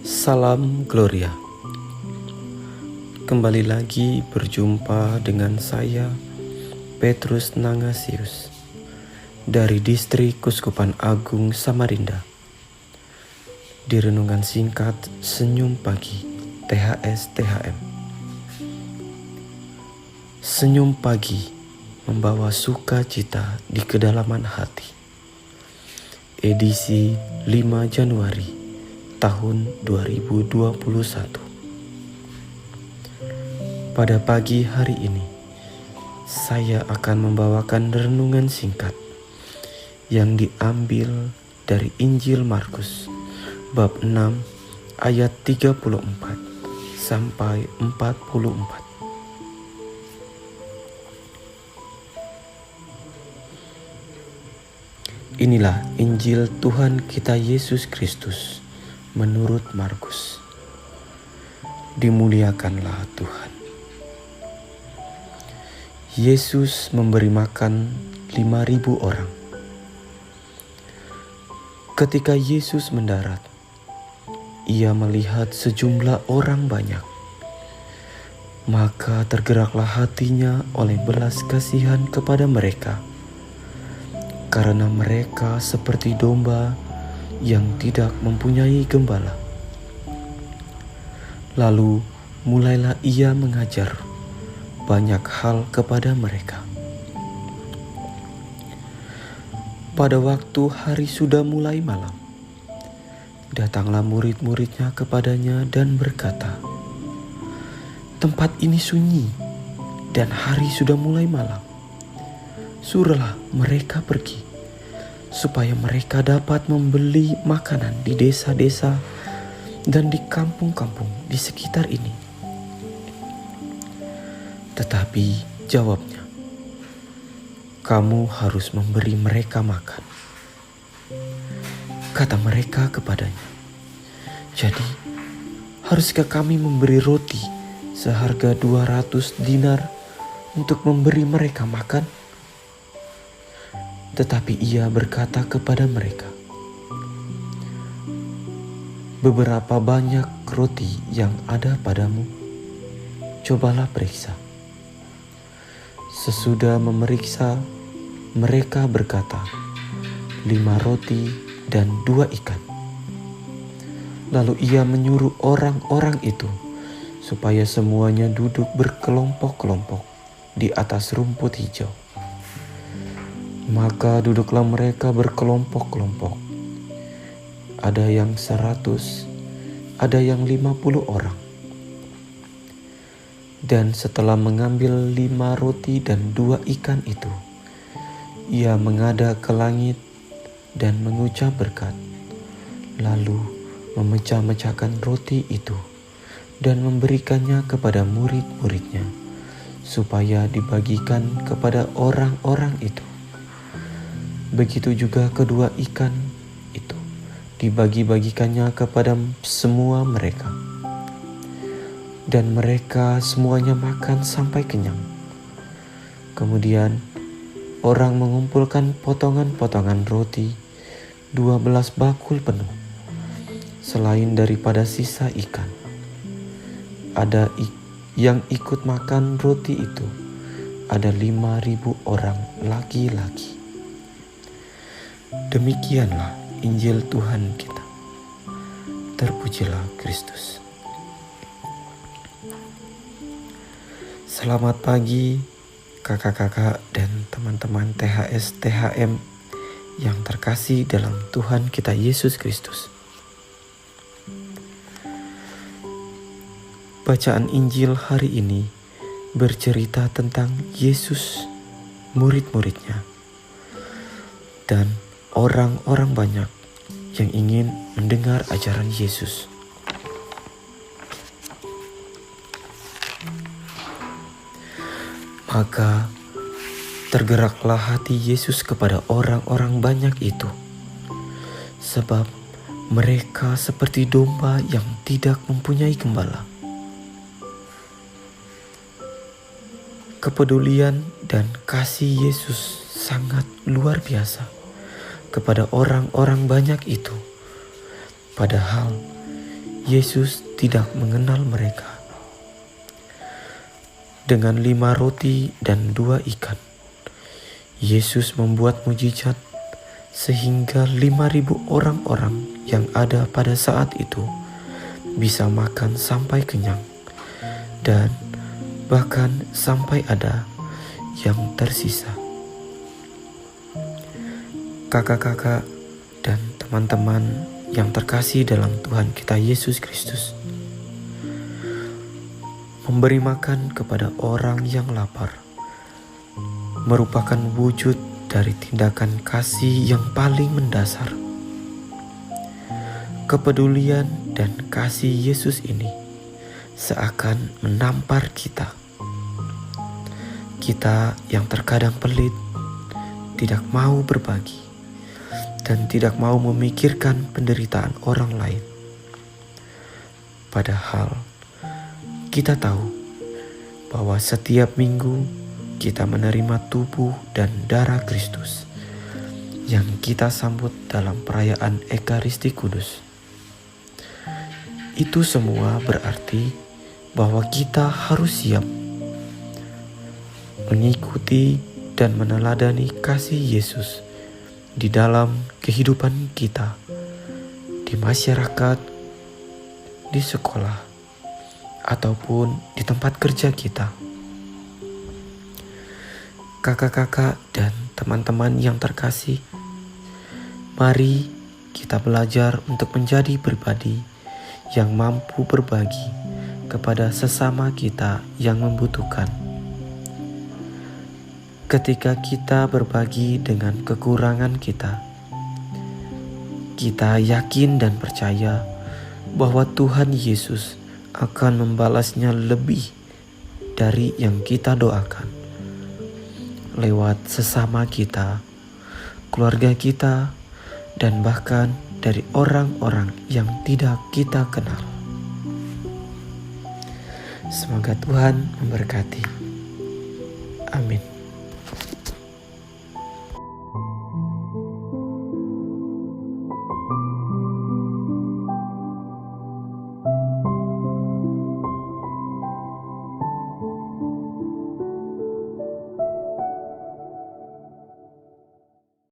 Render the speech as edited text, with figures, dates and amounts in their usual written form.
Salam Gloria. Kembali lagi berjumpa dengan saya, Petrus Nangasius, dari Distrik Kuskupan Agung Samarinda, di renungan singkat Senyum Pagi THS-THM. Senyum pagi membawa sukacita di kedalaman hati. Edisi 5 Januari tahun 2021. Pada pagi hari ini, saya akan membawakan renungan singkat yang diambil dari Injil Markus bab 6 ayat 34 sampai 44. Inilah Injil Tuhan kita Yesus Kristus menurut Markus. Dimuliakanlah Tuhan. Yesus memberi makan 5.000 orang. Ketika Yesus mendarat, ia melihat sejumlah orang banyak. Maka tergeraklah hatinya oleh belas kasihan kepada mereka, karena mereka seperti domba yang tidak mempunyai gembala. Lalu mulailah ia mengajar banyak hal kepada mereka. Pada waktu hari sudah mulai malam, datanglah murid-muridnya kepadanya dan berkata, "Tempat ini sunyi dan hari sudah mulai malam. Suruhlah mereka pergi, supaya mereka dapat membeli makanan di desa-desa dan di kampung-kampung di sekitar ini." Tetapi jawabnya, "Kamu harus memberi mereka makan." Kata mereka kepadanya, "Jadi, haruskah kami memberi roti seharga 200 dinar untuk memberi mereka makan?" Tetapi ia berkata kepada mereka, "Beberapa banyak roti yang ada padamu? Cobalah periksa." Sesudah memeriksa, mereka berkata, 5 roti dan 2 ikan. Lalu ia menyuruh orang-orang itu supaya semuanya duduk berkelompok-kelompok di atas rumput hijau. Maka duduklah mereka berkelompok-kelompok. Ada yang 100, ada yang 50 orang. Dan setelah mengambil 5 roti dan 2 ikan itu, ia menghadap ke langit dan mengucap berkat. Lalu memecah-mecahkan roti itu dan memberikannya kepada murid-muridnya, supaya dibagikan kepada orang-orang itu. Begitu juga kedua ikan itu dibagi-bagikannya kepada semua mereka. Dan mereka semuanya makan sampai kenyang. Kemudian orang mengumpulkan potongan-potongan roti 12 bakul penuh, selain daripada sisa ikan. Ada yang ikut makan roti itu, ada 5.000 orang laki-laki. Demikianlah Injil Tuhan kita. Terpujilah Kristus. Selamat pagi kakak-kakak dan teman-teman THS-THM yang terkasih dalam Tuhan kita Yesus Kristus. Bacaan Injil hari ini bercerita tentang Yesus, murid-muridnya, dan orang-orang banyak yang ingin mendengar ajaran Yesus. Maka tergeraklah hati Yesus kepada orang-orang banyak itu, sebab mereka seperti domba yang tidak mempunyai gembala. Kepedulian dan kasih Yesus sangat luar biasa kepada orang-orang banyak itu. Padahal Yesus tidak mengenal mereka. Dengan 5 roti dan 2 ikan, Yesus membuat mujizat sehingga 5.000 orang-orang yang ada pada saat itu bisa makan sampai kenyang, dan bahkan sampai ada yang tersisa. Kakak-kakak dan teman-teman yang terkasih dalam Tuhan kita Yesus Kristus, memberi makan kepada orang yang lapar merupakan wujud dari tindakan kasih yang paling mendasar. Kepedulian dan kasih Yesus ini seakan menampar kita. Kita yang terkadang pelit, tidak mau berbagi, dan tidak mau memikirkan penderitaan orang lain. Padahal kita tahu bahwa setiap minggu kita menerima tubuh dan darah Kristus yang kita sambut dalam perayaan Ekaristi Kudus. Itu semua berarti bahwa kita harus siap mengikuti dan meneladani kasih Yesus di dalam kehidupan kita, di masyarakat, di sekolah, ataupun di tempat kerja kita. Kakak-kakak dan teman-teman yang terkasih, mari kita belajar untuk menjadi pribadi yang mampu berbagi kepada sesama kita yang membutuhkan. Ketika kita berbagi dengan kekurangan kita, kita yakin dan percaya bahwa Tuhan Yesus akan membalasnya lebih dari yang kita doakan, lewat sesama kita, keluarga kita, dan bahkan dari orang-orang yang tidak kita kenal. Semoga Tuhan memberkati. Amin.